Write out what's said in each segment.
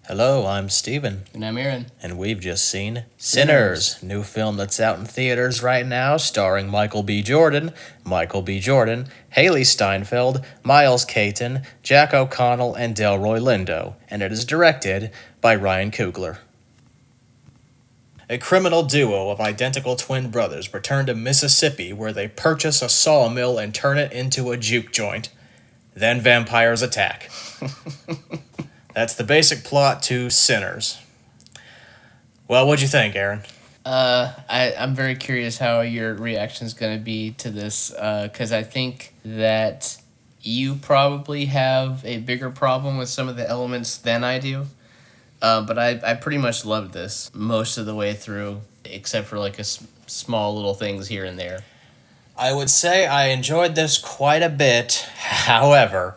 Hello, I'm Steven, And I'm Aaron. and we've just seen Sinners, new film that's out in theaters right now, starring Michael B. Jordan, Haley Steinfeld, Miles Caton, Jack O'Connell, and Delroy Lindo, and it is directed by Ryan Coogler. A criminal duo of identical twin brothers return to Mississippi where they purchase a sawmill and turn it into a juke joint. Then vampires attack. That's the basic plot to Sinners. Well, what'd you think, Aaron? I'm very curious how your reaction is going to be to this, because I think that you probably have a bigger problem with some of the elements than I do. But I pretty much loved this most of the way through, except for like small little things here and there. I would say I enjoyed this quite a bit. However,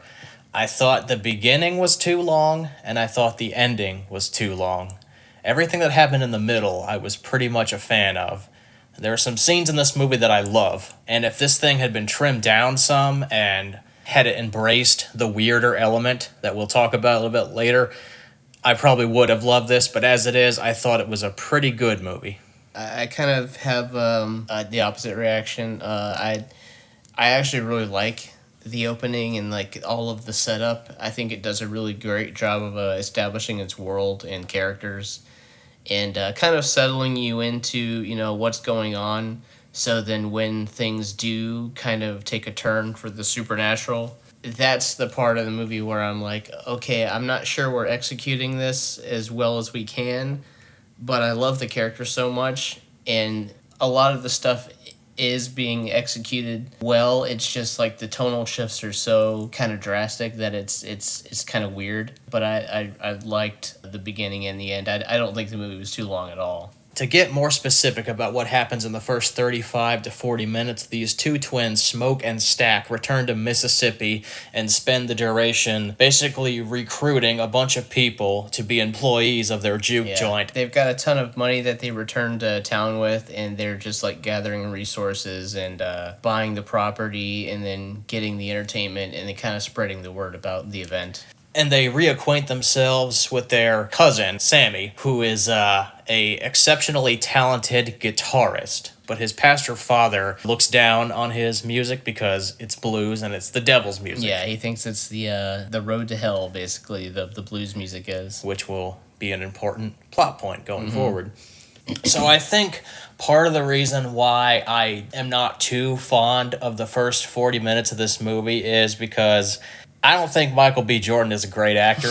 I thought the beginning was too long, and I thought the ending was too long. Everything that happened in the middle, I was pretty much a fan of. There are some scenes in this movie that I love, and if this thing had been trimmed down some and had it embraced the weirder element that we'll talk about a little bit later, I probably would have loved this, but as it is, I thought it was a pretty good movie. I kind of have the opposite reaction. I actually really like the opening and like all of the setup. I think it does a really great job of establishing its world and characters, and kind of settling you into what's going on. So then when things do kind of take a turn for the supernatural, that's the part of the movie where I'm like, okay, I'm not sure we're executing this as well as we can, but I love the character so much, and a lot of the stuff is being executed well. It's just like the tonal shifts are so kind of drastic that it's kind of weird. But I liked the beginning and the end. I don't think the movie was too long at all. To get more specific about what happens in the first 35 to 40 minutes, these two twins, Smoke and Stack, return to Mississippi and spend the duration basically recruiting a bunch of people to be employees of their juke joint. They've got a ton of money that they return to town with, and they're just like gathering resources and buying the property and then getting the entertainment and then kind of spreading the word about the event. And they reacquaint themselves with their cousin, Sammy, who is a exceptionally talented guitarist. But his pastor father looks down on his music because it's blues and it's the devil's music. Yeah, he thinks it's the road to hell, basically, the blues music is. Which will be an important plot point going forward. So I think part of the reason why I am not too fond of the first 40 minutes of this movie is because I don't think Michael B. Jordan is a great actor.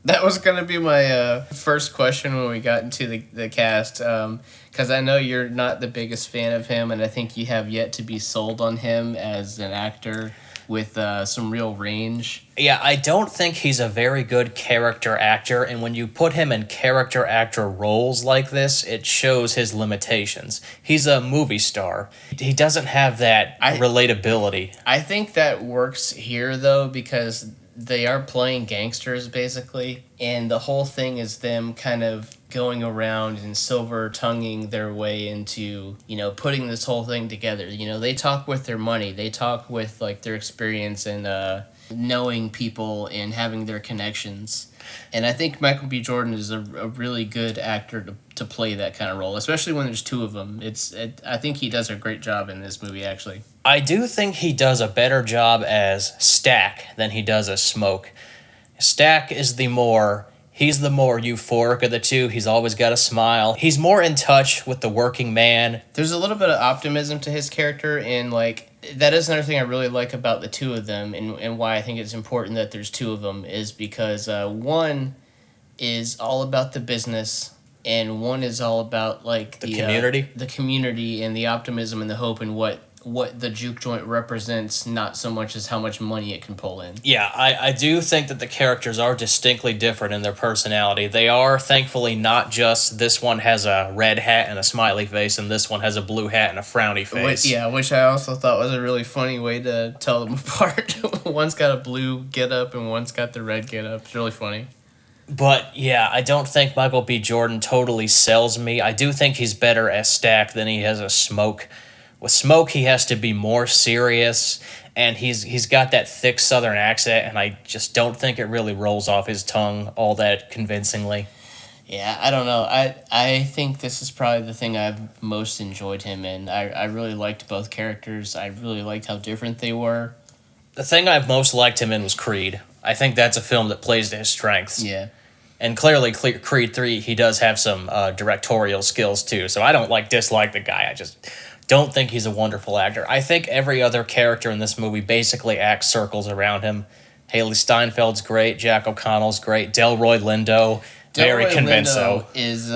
That was going to be my first question when we got into the cast, because I know you're not the biggest fan of him, and I think you have yet to be sold on him as an actor with some real range. Yeah, I don't think he's a very good character actor, and when you put him in character actor roles like this, it shows his limitations. He's a movie star. He doesn't have that relatability. I think that works here, though, because they are playing gangsters, basically, and the whole thing is them kind of going around and silver-tonguing their way into, putting this whole thing together. They talk with their money. They talk with, like, their experience and knowing people and having their connections. And I think Michael B. Jordan is a really good actor to play that kind of role, especially when there's two of them. I think he does a great job in this movie, actually. I do think he does a better job as Stack than he does as Smoke. Stack is he's the more euphoric of the two. He's always got a smile. He's more in touch with the working man. There's a little bit of optimism to his character, and like that is another thing I really like about the two of them, and why I think it's important that there's two of them is because one is all about the business, and one is all about like the community, the community, and the optimism and the hope, and what the juke joint represents, not so much as how much money it can pull in. Yeah, I do think that the characters are distinctly different in their personality. They are, thankfully, not just this one has a red hat and a smiley face, and this one has a blue hat and a frowny face. Which I also thought was a really funny way to tell them apart. One's got a blue get-up and one's got the red get-up. It's really funny. But, yeah, I don't think Michael B. Jordan totally sells me. I do think he's better as Stack than he is as Smoke. With Smoke, he has to be more serious, and he's got that thick Southern accent, and I just don't think it really rolls off his tongue all that convincingly. Yeah, I don't know. I think this is probably the thing I've most enjoyed him in. I really liked both characters. I really liked how different they were. The thing I've most liked him in was Creed. I think that's a film that plays to his strengths. Yeah. And clearly, Creed 3, he does have some directorial skills too. So I don't dislike the guy. I just don't think he's a wonderful actor. I think every other character in this movie basically acts circles around him. Haley Steinfeld's great. Jack O'Connell's great. Delroy Lindo, very convincing. Is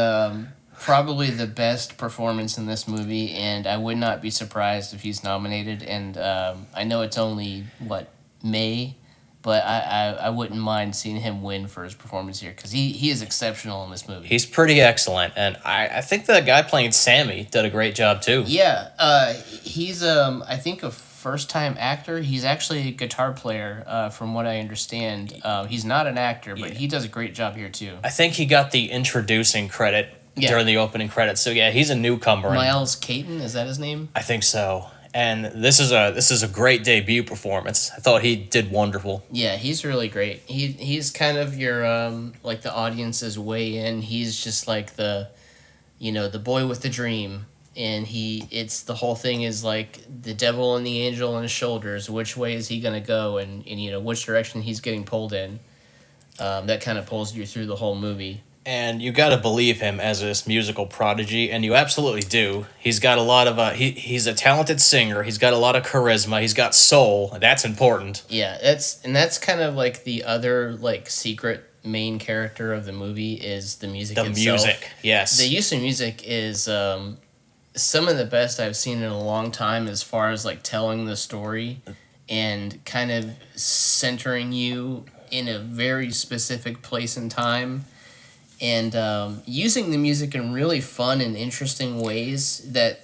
probably the best performance in this movie, and I would not be surprised if he's nominated. And I know it's only, May? But I wouldn't mind seeing him win for his performance here because he is exceptional in this movie. He's pretty excellent, and I think the guy playing Sammy did a great job too. Yeah, he's I think a first-time actor. He's actually a guitar player, from what I understand. He's not an actor, but he does a great job here too. I think he got the introducing credit during the opening credits. So yeah, he's a newcomer. Miles Caton, is that his name? I think so. And this is a great debut performance. I thought he did wonderful. Yeah, he's really great. He's kind of your the audience's way in. He's just like the boy with the dream, and it's the whole thing is like the devil and the angel on his shoulders. Which way is he gonna go, and which direction he's getting pulled in. That kind of pulls you through the whole movie. And you got to believe him as this musical prodigy, and you absolutely do. He's got a lot of he's a talented singer. He's got a lot of charisma. He's got soul. That's important. Yeah, that's kind of like the other secret main character of the movie is the music itself. The music, yes. The use of music is some of the best I've seen in a long time as far as telling the story and kind of centering you in a very specific place and time. And using the music in really fun and interesting ways that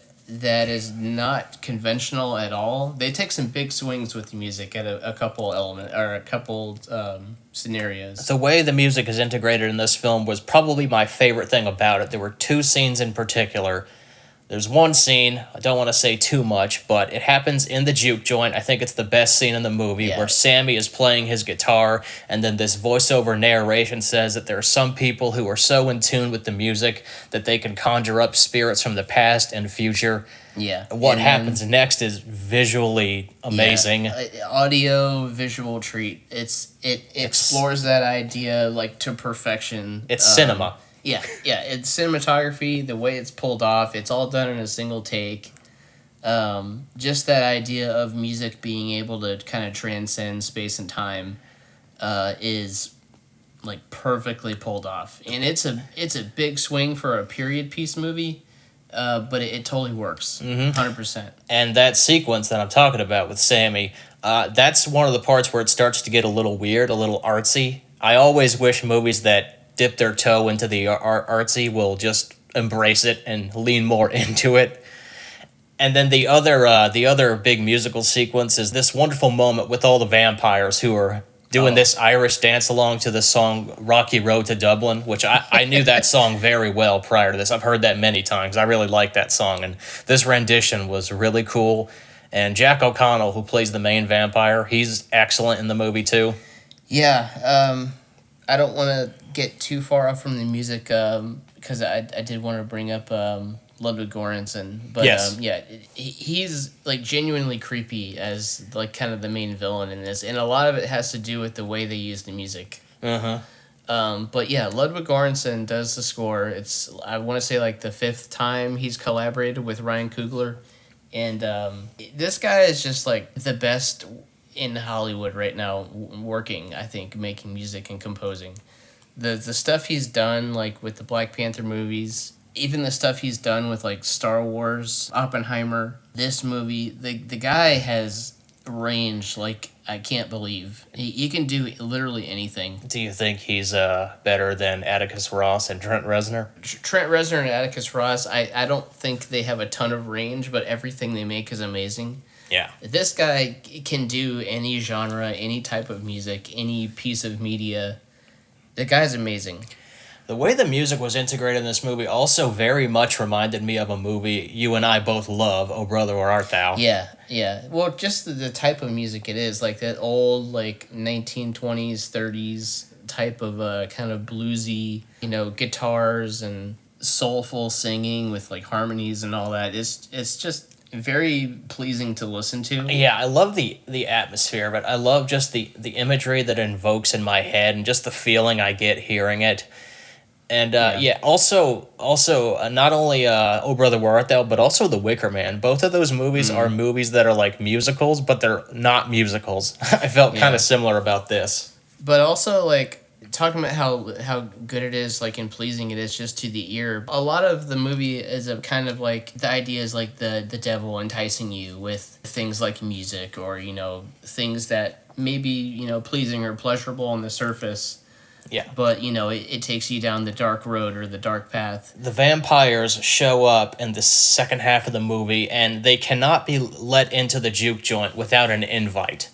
is not conventional at all. They take some big swings with the music at a couple scenarios. The way the music is integrated in this film was probably my favorite thing about it. There were two scenes in particular. There's one scene, I don't want to say too much, but it happens in the juke joint. I think it's the best scene in the movie where Sammy is playing his guitar, and then this voiceover narration says that there are some people who are so in tune with the music that they can conjure up spirits from the past and future. Yeah. What happens next is visually amazing. Yeah, audio, visual treat. It explores that idea to perfection. It's cinema. Yeah, it's cinematography, the way it's pulled off, it's all done in a single take. Just that idea of music being able to kind of transcend space and time is perfectly pulled off. And it's a big swing for a period piece movie, but it totally works, 100%. And that sequence that I'm talking about with Sammy, that's one of the parts where it starts to get a little weird, a little artsy. I always wish movies that dip their toe into the artsy will just embrace it and lean more into it. And then the other big musical sequence is this wonderful moment with all the vampires who are doing this Irish dance along to the song Rocky Road to Dublin, which I knew that song very well prior to this. I've heard that many times. I really like that song, and this rendition was really cool. And Jack O'Connell, who plays the main vampire, he's excellent in the movie too. Yeah, I don't want to get too far off from the music because I did want to bring up Ludwig Göransson, but yes. He's genuinely creepy as kind of the main villain in this, and a lot of it has to do with the way they use the music. But yeah, Ludwig Göransson does the score. It's I want to say the fifth time he's collaborated with Ryan Coogler, and this guy is just the best in Hollywood right now, working, I think, making music and composing. The stuff he's done, with the Black Panther movies, even the stuff he's done with, Star Wars, Oppenheimer, this movie, the guy has range I can't believe. He can do literally anything. Do you think he's better than Atticus Ross and Trent Reznor? Trent Reznor and Atticus Ross, I don't think they have a ton of range, but everything they make is amazing. Yeah. This guy can do any genre, any type of music, any piece of media. The guy's amazing. The way the music was integrated in this movie also very much reminded me of a movie you and I both love, Oh Brother, Where Art Thou? Yeah, yeah. Well, just the type of music it is, like that old, like 1920s, 30s type of kind of bluesy, guitars and soulful singing with like harmonies and all that. It's just very pleasing to listen to. Yeah, I love the atmosphere, but I love just the imagery that it invokes in my head and just the feeling I get hearing it. And also not only Oh Brother Where Art Thou, but also The Wicker Man. Both of those movies are movies that are like musicals, but they're not musicals. I felt kind Yeah. of similar about this. But also like talking about how good it is, like and pleasing it is just to the ear. A lot of the movie is a kind of like the idea is like the devil enticing you with things like music or things that may be pleasing or pleasurable on the surface. Yeah. But it takes you down the dark road or the dark path. The vampires show up in the second half of the movie, and they cannot be let into the juke joint without an invite.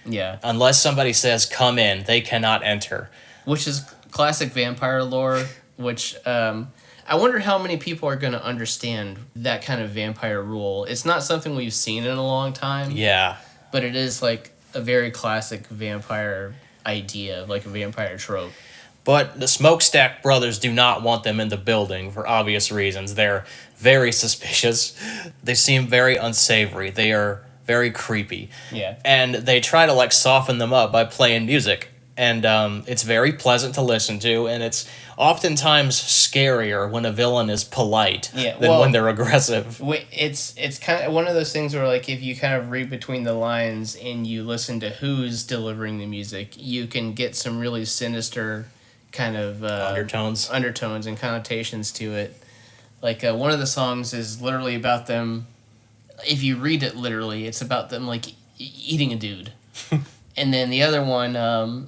Yeah. Unless somebody says, come in, they cannot enter. Which is classic vampire lore, which I wonder how many people are going to understand that kind of vampire rule. It's not something we've seen in a long time. Yeah. But it is like a very classic vampire idea, like a vampire trope. But the Smokestack brothers do not want them in the building for obvious reasons. They're very suspicious. They seem very unsavory. They are very creepy. Yeah. And they try to like soften them up by playing music. And it's very pleasant to listen to, and it's oftentimes scarier when a villain is polite than when they're aggressive. It's kind of one of those things where like if you kind of read between the lines and you listen to who's delivering the music, you can get some really sinister kind of undertones and connotations to it. Like one of the songs is literally about them. If you read it literally, it's about them like eating a dude. And then the other one,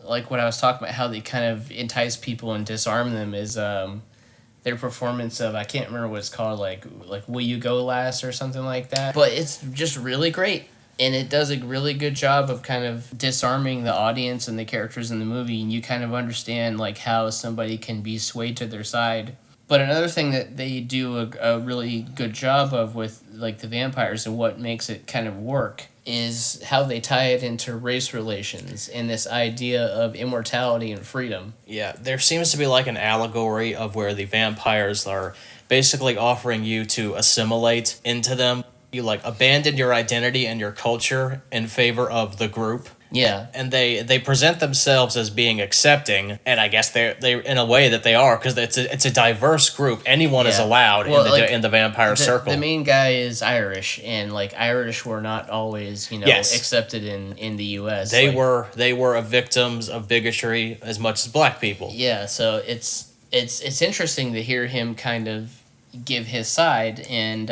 like what I was talking about, how they kind of entice people and disarm them is their performance of, I can't remember what it's called, like Will You Go Lass or something like that. But it's just really great. And it does a really good job of kind of disarming the audience and the characters in the movie. And you kind of understand like how somebody can be swayed to their side. But another thing that they do a really good job of with like the vampires and what makes it kind of work is how they tie it into race relations and this idea of immortality and freedom. Yeah, there seems to be like an allegory of where the vampires are basically offering you to assimilate into them. You like abandon your identity and your culture in favor of the group. Yeah. And they present themselves as being accepting, and I guess they in a way that they are, because it's a diverse group. Anyone is allowed in the vampire circle. The main guy is Irish, and like Irish were not always accepted in the U.S. They were victims of bigotry as much as black people. Yeah, so it's interesting to hear him kind of give his side and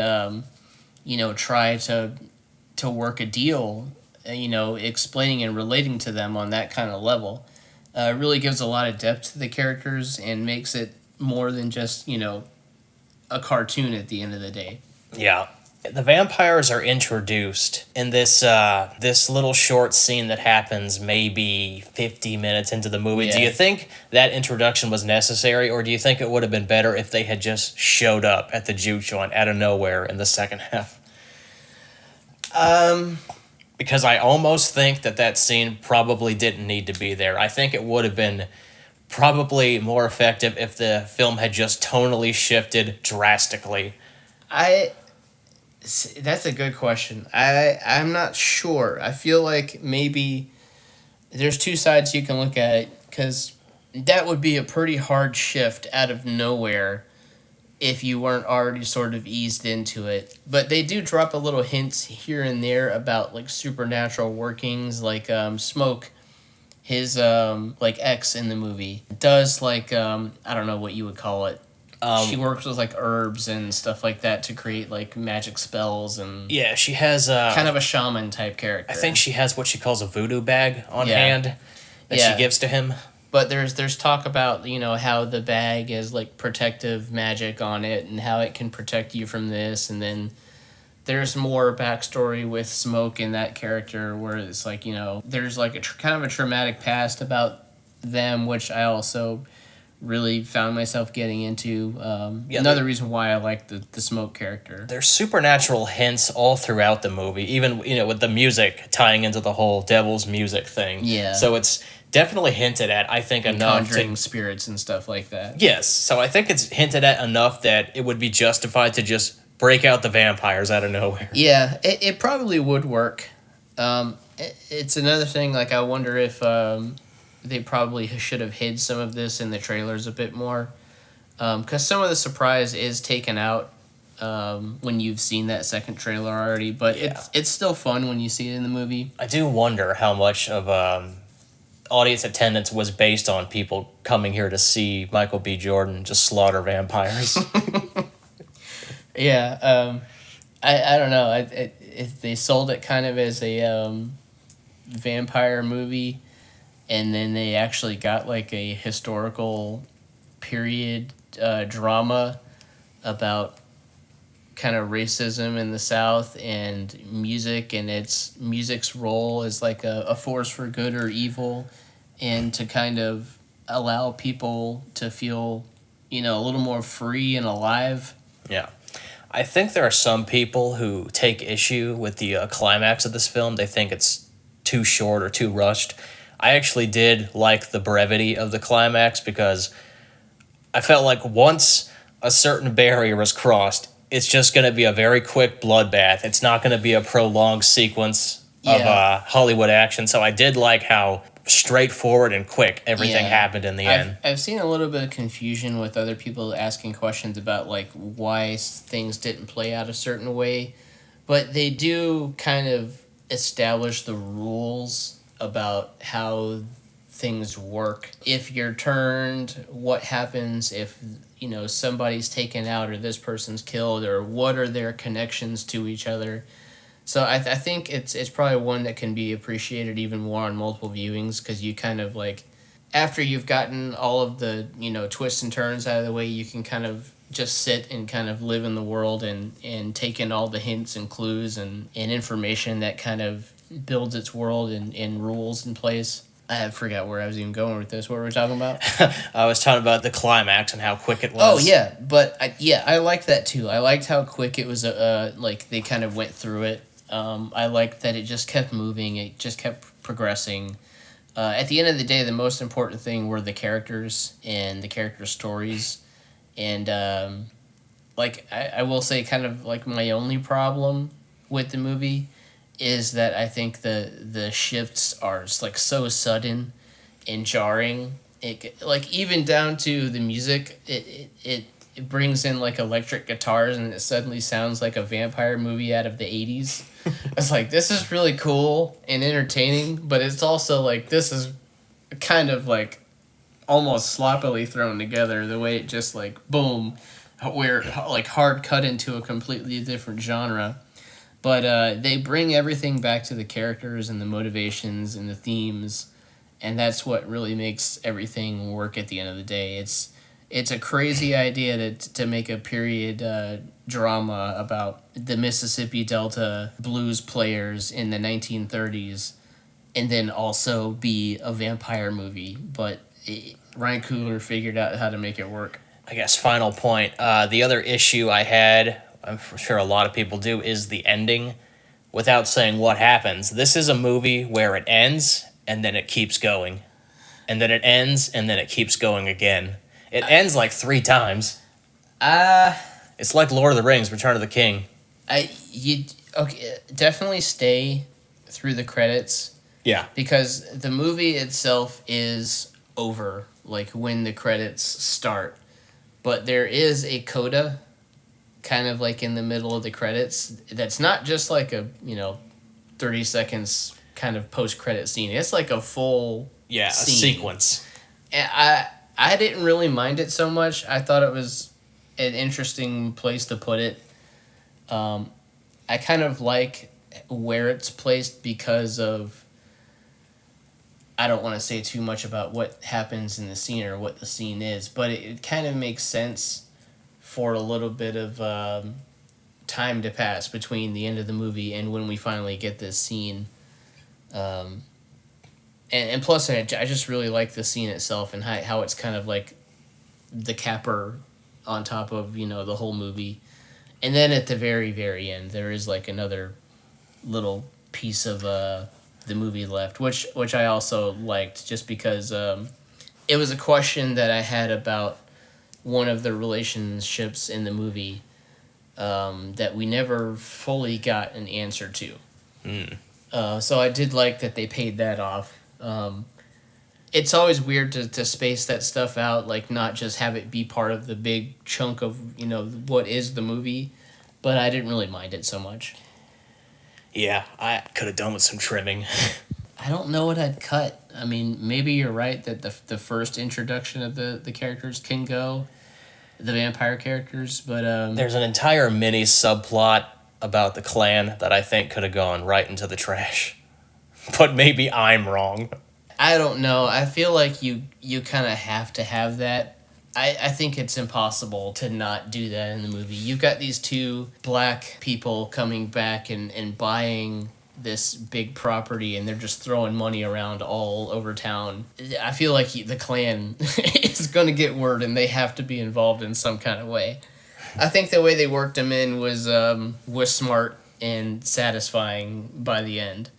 try to work a deal. Explaining and relating to them on that kind of level really gives a lot of depth to the characters and makes it more than just, a cartoon at the end of the day. Yeah. The vampires are introduced in this little short scene that happens maybe 50 minutes into the movie. Yeah. Do you think that introduction was necessary, or do you think it would have been better if they had just showed up at the juke joint out of nowhere in the second half? Because I almost think that scene probably didn't need to be there. I think it would have been probably more effective if the film had just tonally shifted drastically. That's a good question. I'm not sure. I feel like maybe there's two sides you can look at it, because that would be a pretty hard shift out of nowhere if you weren't already sort of eased into it. But they do drop a little hints here and there about like supernatural workings, like Smoke, his like ex in the movie, does like I don't know what you would call it. She works with like herbs and stuff like that to create like magic spells and yeah, she has kind of a shaman type character. I think she has what she calls a voodoo bag on hand that she gives to him. But there's talk about, how the bag is like protective magic on it and how it can protect you from this. And then there's more backstory with Smoke in that character where it's like, there's like a kind of a traumatic past about them, which I also really found myself getting into. Yeah, Another reason why I like the Smoke character. There's supernatural hints all throughout the movie, even with the music tying into the whole devil's music thing. Yeah. So it's definitely hinted at, I think, enough Conjuring spirits and stuff like that. Yes, so I think it's hinted at enough that it would be justified to just break out the vampires out of nowhere. Yeah, it probably would work. It's another thing, like, I wonder if they probably should have hid some of this in the trailers a bit more. Because some of the surprise is taken out when you've seen that second trailer already, but it's still fun when you see it in the movie. I do wonder how much of audience attendance was based on people coming here to see Michael B. Jordan just slaughter vampires. Yeah, I don't know. If they sold it kind of as a vampire movie, and then they actually got like a historical period drama about kind of racism in the South and music and its music's role as like a force for good or evil, and to kind of allow people to feel, a little more free and alive. Yeah. I think there are some people who take issue with the climax of this film. They think it's too short or too rushed. I actually did like the brevity of the climax because I felt like once a certain barrier is crossed, it's just going to be a very quick bloodbath. It's not going to be a prolonged sequence of Hollywood action. So I did like how straightforward and quick everything happened in the end. I've seen a little bit of confusion with other people asking questions about like why things didn't play out a certain way, but they do kind of establish the rules about how things work. If you're turned, what happens if somebody's taken out or this person's killed, or what are their connections to each other. So I think it's probably one that can be appreciated even more on multiple viewings, because you kind of like, after you've gotten all of the twists and turns out of the way, you can kind of just sit and kind of live in the world and take in all the hints and clues and information that kind of builds its world and rules in place. I forgot where I was even going with this. What were we talking about? I was talking about the climax and how quick it was. Oh, yeah. But, I liked that, too. I liked how quick it was, like, they kind of went through it. I liked that it just kept moving. It just kept progressing. At the end of the day, the most important thing were the characters and the character stories. And, I will say kind of, like, my only problem with the movie is that I think the shifts are like so sudden and jarring. It like even down to the music, it brings in like electric guitars and it suddenly sounds like a vampire movie out of the 80s. It's like, this is really cool and entertaining, but it's also like, this is kind of like almost sloppily thrown together, the way it just like boom, where like hard cut into a completely different genre. But they bring everything back to the characters and the motivations and the themes, and that's what really makes everything work at the end of the day. It's a crazy idea to make a period drama about the Mississippi Delta blues players in the 1930s, and then also be a vampire movie. But Ryan Coogler figured out how to make it work. I guess final point. The other issue I had, I'm sure a lot of people do, is the ending. Without saying what happens, this is a movie where it ends and then it keeps going, and then it ends and then it keeps going again. It ends like 3 times. It's like Lord of the Rings: Return of the King. Definitely stay through the credits. Yeah, because the movie itself is over, like when the credits start, but there is a coda kind of like in the middle of the credits that's not just like a 30 seconds kind of post-credit scene. It's like a full scene. A sequence. And I didn't really mind it so much. I thought it was an interesting place to put it. I kind of like where it's placed because of, I don't want to say too much about what happens in the scene or what the scene is, but it kind of makes sense for a little bit of time to pass between the end of the movie and when we finally get this scene. And plus, I just really like the scene itself and how it's kind of like the capper on top of, you know, the whole movie. And then at the very, very end, there is like another little piece of the movie left, which I also liked, just because it was a question that I had about one of the relationships in the movie that we never fully got an answer to. So I did like that they paid that off. It's always weird to space that stuff out, like not just have it be part of the big chunk of, you know, what is the movie, but I didn't really mind it so much. Yeah, I could have done with some trimming. I don't know what I'd cut. I mean, maybe you're right that the first introduction of the characters can go, the vampire characters, but There's an entire mini subplot about the clan that I think could have gone right into the trash. But maybe I'm wrong. I don't know. I feel like you kind of have to have that. I think it's impossible to not do that in the movie. You've got these two black people coming back and buying this big property, and they're just throwing money around all over town. I feel like the clan is going to get word, and they have to be involved in some kind of way. I think the way they worked them in was smart and satisfying by the end.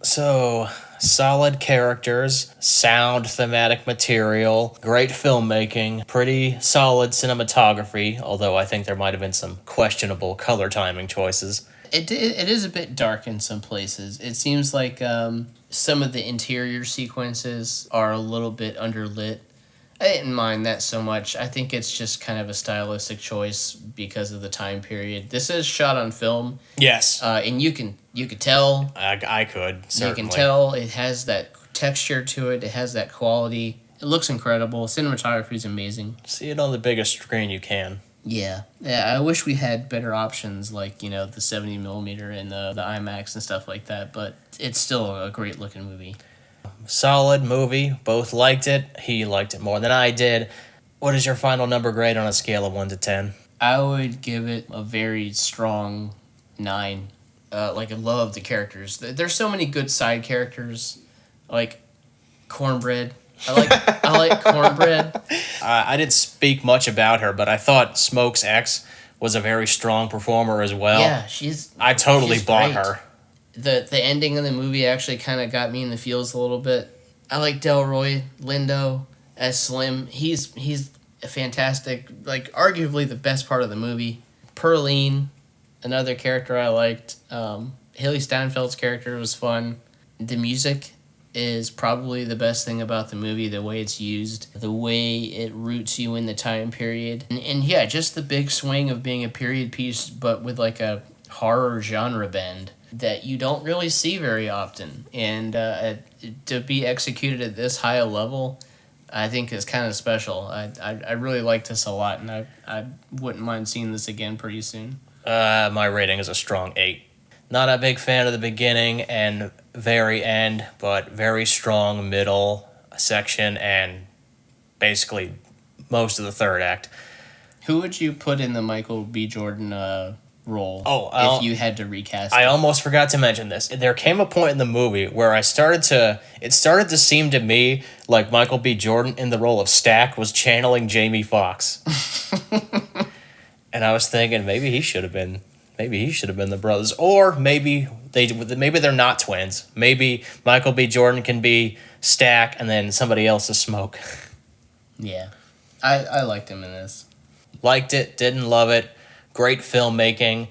So, solid characters, sound thematic material, great filmmaking, pretty solid cinematography, although I think there might have been some questionable color timing choices. It is a bit dark in some places. It seems like some of the interior sequences are a little bit underlit. I didn't mind that so much. I think it's just kind of a stylistic choice because of the time period. This is shot on film. Yes. And you could tell. I could, certainly. You can tell it has that texture to it. It has that quality. It looks incredible. Cinematography is amazing. See it on the biggest screen you can. Yeah. I wish we had better options like, you know, the 70 millimeter and the IMAX and stuff like that, but it's still a great looking movie. Solid movie. Both liked it. He liked it more than I did. What is your final number grade on a scale of 1 to 10? I would give it a very strong 9. I love the characters. There's so many good side characters, like Cornbread. I like Cornbread. I didn't speak much about her, but I thought Smokes X was a very strong performer as well. Yeah, I totally bought great. her. The ending of the movie actually kind of got me in the feels a little bit. I like Delroy Lindo as Slim. He's a fantastic, like arguably the best part of the movie. Pearline, another character I liked. Haley Steinfeld's character was fun. The music is probably the best thing about the movie, the way it's used, the way it roots you in the time period. And yeah, just the big swing of being a period piece, but with like a horror genre bend that you don't really see very often. And to be executed at this high a level, I think is kind of special. I really like this a lot, and I wouldn't mind seeing this again pretty soon. My rating is a strong 8. Not a big fan of the beginning and very end, but very strong middle section and basically most of the third act. Who would you put in the Michael B. Jordan role if you had to recast I it? almost forgot to mention this. There came a point in the movie where it started to seem to me like Michael B. Jordan in the role of Stack was channeling Jamie Foxx. And I was thinking maybe he should have been the brothers, or maybe they're not twins. Maybe Michael B. Jordan can be Stack and then somebody else is Smoke. Yeah. I liked him in this. Liked it, didn't love it. Great filmmaking.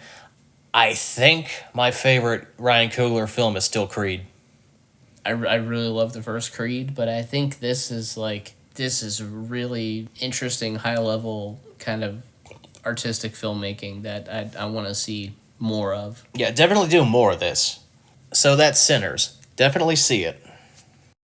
I think my favorite Ryan Coogler film is still Creed. I really love the first Creed, but I think this is really interesting, high level kind of artistic filmmaking that I want to see more of. Yeah, definitely do more of this. So that's Sinners. Definitely see it.